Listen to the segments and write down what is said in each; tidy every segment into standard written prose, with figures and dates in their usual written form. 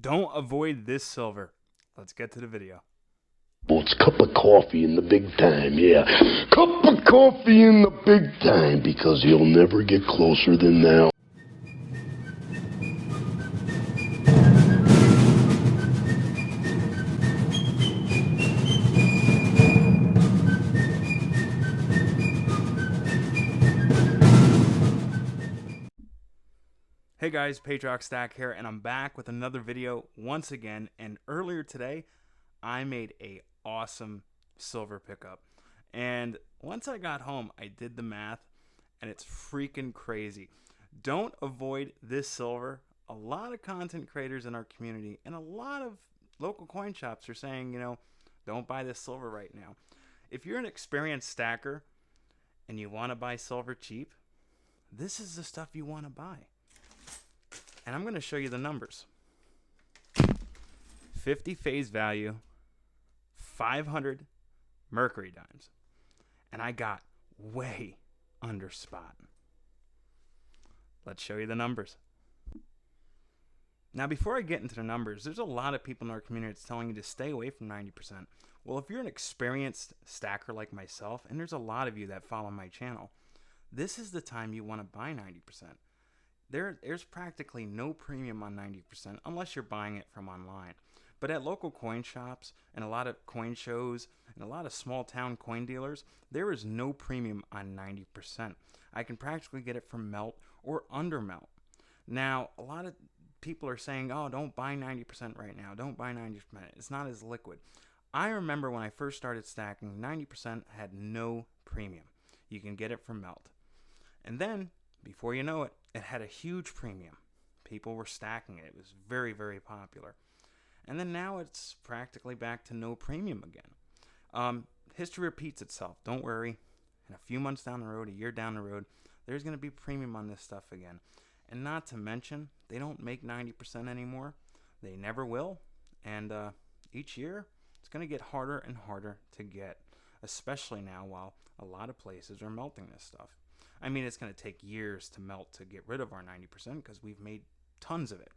Don't avoid this silver. Let's get to the video. Well, it's cup of coffee in the big time, yeah. Cup of coffee in the big time, because you'll never get closer than now. Hey guys, Patriotic Stack here, and I'm back with another video once again. And earlier today, I made a awesome silver pickup. And once I got home, I did the math, and it's freaking crazy. Don't avoid this silver. A lot of content creators in our community and a lot of local coin shops are saying, don't buy this silver right now. If you're an experienced stacker and you want to buy silver cheap, this is the stuff you want to buy. And I'm going to show you the numbers. 50 face value, 500 mercury dimes. And I got way under spot. Let's show you the numbers. Now, before I get into the numbers, there's a lot of people in our community that's telling you to stay away from 90%. Well, if you're an experienced stacker like myself, and there's a lot of you that follow my channel, this is the time you want to buy 90%. There's practically no premium on 90% unless you're buying it from online. But at local coin shops and a lot of coin shows and a lot of small town coin dealers, there is no premium on 90%. I can practically get it from melt or under melt. Now, a lot of people are saying, oh, don't buy 90% right now. Don't buy 90%. It's not as liquid. I remember when I first started stacking, 90% had no premium. You can get it from melt. And then, before you know it, it had a huge premium. People were stacking it. It was very, very popular. And then now it's practically back to no premium again. History repeats itself. Don't worry. In a few months down the road, a year down the road, there's going to be premium on this stuff again. And not to mention, they don't make 90% anymore. They never will. And each year, it's going to get harder and harder to get, especially now while a lot of places are melting this stuff. I mean, it's going to take years to melt to get rid of our 90% because we've made tons of it.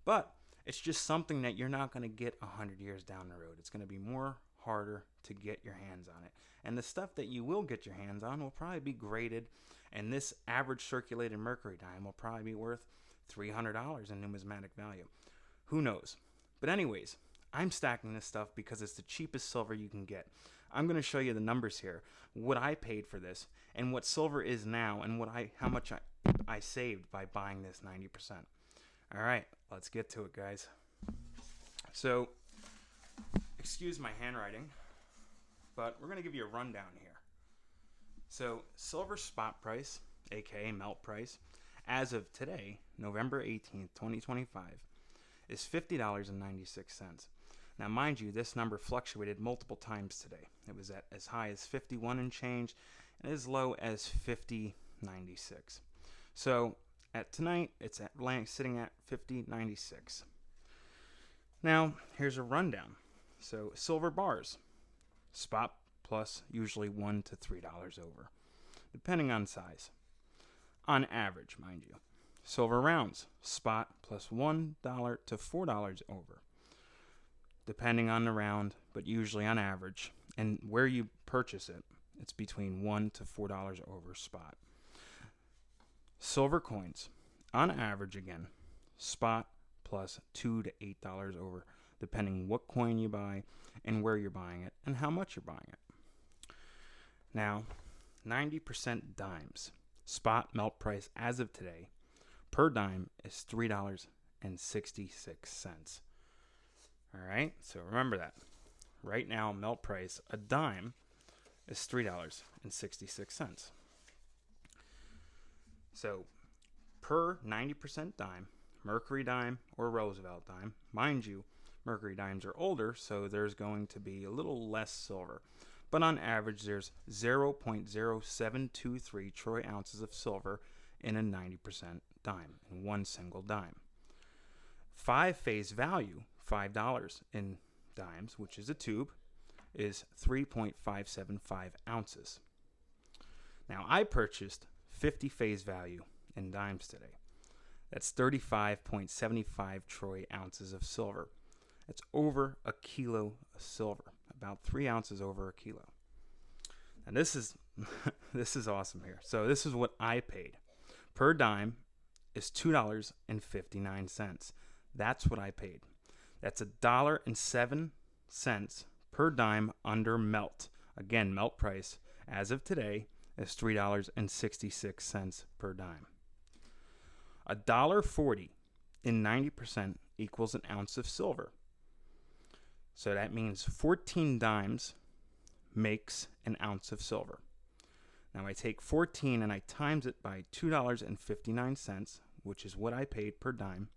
But it's just something that you're not going to get 100 years down the road. It's going to be harder to get your hands on it. And the stuff that you will get your hands on will probably be graded, and this average circulated mercury dime will probably be worth $300 in numismatic value. Who knows? But anyways, I'm stacking this stuff because it's the cheapest silver you can get. I'm going to show you the numbers here, what I paid for this, and what silver is now, and how much I saved by buying this 90%. All right, let's get to it, guys. So, excuse my handwriting, but we're going to give you a rundown here. So, silver spot price, aka melt price, as of today, November 18th, 2025, is $50.96. Now, mind you, this number fluctuated multiple times today. It was at as high as 51 and change, and as low as 50.96. So, at tonight, it's sitting at 50.96. Now, here's a rundown. So, silver bars, spot plus usually $1 to $3 over, depending on size. On average, mind you. Silver rounds, spot plus $1 to $4 over, depending on the round, but usually on average. And where you purchase it, it's between $1 to $4 over spot. Silver coins, on average again, spot plus $2 to $8 over, depending what coin you buy and where you're buying it and how much you're buying it. Now, 90% dimes, spot melt price as of today, per dime is $3.66. All right, so remember that. Right now, melt price, a dime, is $3.66. So, per 90% dime, mercury dime or Roosevelt dime, mind you, mercury dimes are older, so there's going to be a little less silver. But on average, there's 0.0723 troy ounces of silver in a 90% dime, in one single dime. 5 face value, $5 in dimes, which is a tube, is 3.575 ounces. Now, I purchased 50 face value in dimes today. That's 35.75 troy ounces of silver. That's over a kilo of silver, about 3 ounces over a kilo. And this is this is awesome here. So this is what I paid. Per dime is $2.59. That's what I paid. That's $1.07 per dime under melt. Again, melt price as of today is $3.66 per dime. $1.40 in 90% equals an ounce of silver. So that means 14 dimes makes an ounce of silver. Now I take 14 and I times it by $2.59, which is what I paid per dime,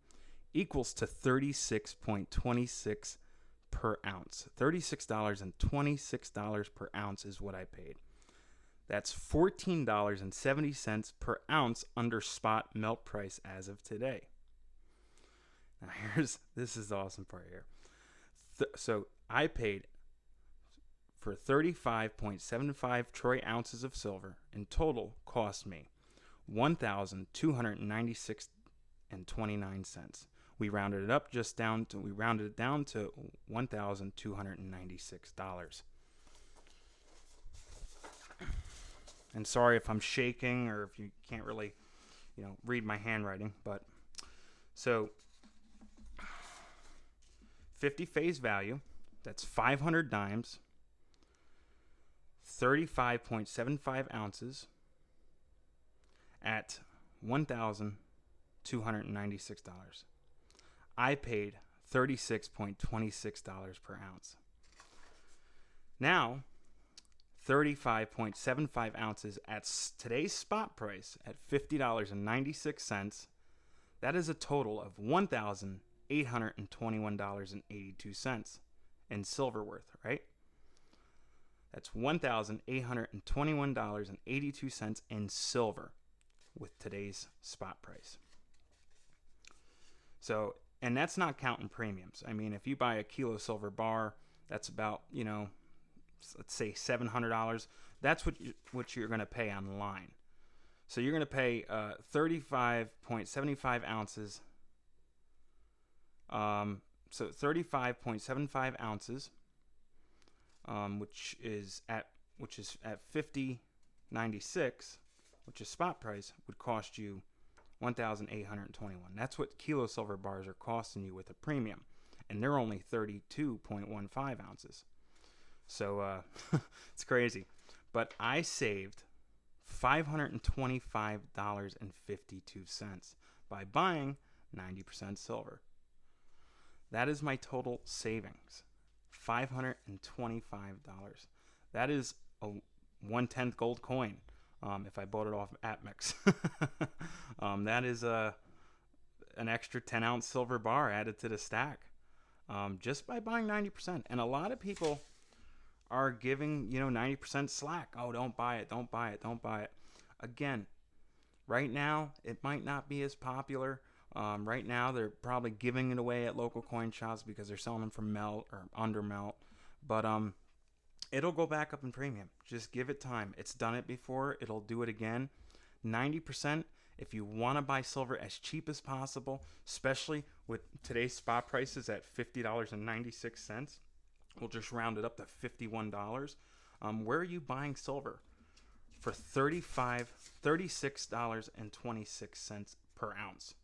equals to 36.26 per ounce. $36.26 per ounce is what I paid. That's $14.70 per ounce under spot melt price as of today. Now this is the awesome part here. So I paid for 35.75 troy ounces of silver. In total, cost me $1,296.29. We rounded it down to $1,296. And sorry if I'm shaking or if you can't really, read my handwriting, but so 50 face value, that's 500 dimes, 35.75 ounces at $1,296. I paid $36.26 per ounce. Now, 35.75 ounces at today's spot price at $50.96, that is a total of $1,821.82 in silver worth, right? That's $1,821.82 in silver with today's spot price. So, and that's not counting premiums. I mean, if you buy a kilo silver bar, that's about, let's say $700. That's what you're going to pay online. So you're going to pay 35.75 ounces. So 35.75 ounces, which is at $50.96, which is spot price, would cost you $1,821. That's what kilo silver bars are costing you with a premium, and they're only 32.15 ounces. So it's crazy. But I saved $525.52 by buying 90% silver. That is my total savings, $525. That is a 1/10 gold coin if I bought it off Atmex. That is an extra 10-ounce silver bar added to the stack just by buying 90%. And a lot of people are giving 90% slack. Oh, don't buy it. Again, right now it might not be as popular. Right now they're probably giving it away at local coin shops because they're selling them for melt or under melt. But it'll go back up in premium. Just give it time. It's done it before. It'll do it again. 90%. If you want to buy silver as cheap as possible, especially with today's spot prices at $50.96. We'll just round it up to $51. Where are you buying silver? For $36.26 per ounce.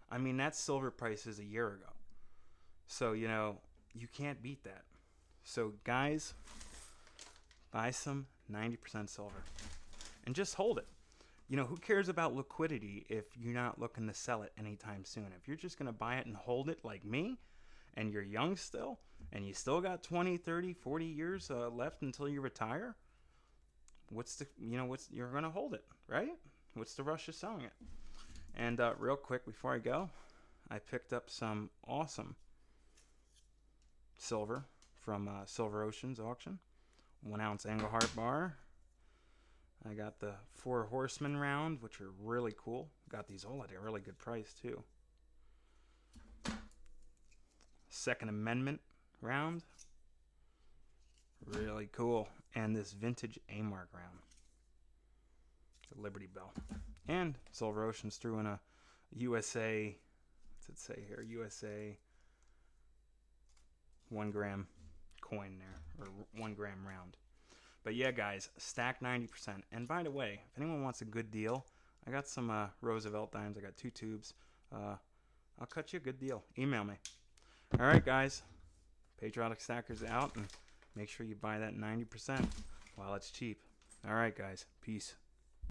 I mean, that's silver prices a year ago. So, you can't beat that. So, guys, buy some 90% silver. And just hold it. Who cares about liquidity if you're not looking to sell it anytime soon? If you're just going to buy it and hold it like me, and you're young still, and you still got 20, 30, 40 years left until you retire, you're going to hold it, right? What's the rush of selling it? And real quick before I go, I picked up some awesome silver from Silver Ocean's auction. 1 ounce Engelhart bar. I got the 4 Horsemen round, which are really cool. Got these all at a really good price too. Second Amendment round. Really cool. And this vintage A-Mark round. The Liberty Bell. And Silver Oceans threw in a USA, what's it say here? USA 1 gram coin there, or 1 gram round. But yeah, guys, stack 90%. And by the way, if anyone wants a good deal, I got some Roosevelt dimes. I got 2 tubes. I'll cut you a good deal. Email me. All right, guys. Patriotic Stackers out, and make sure you buy that 90% while it's cheap. All right, guys. Peace.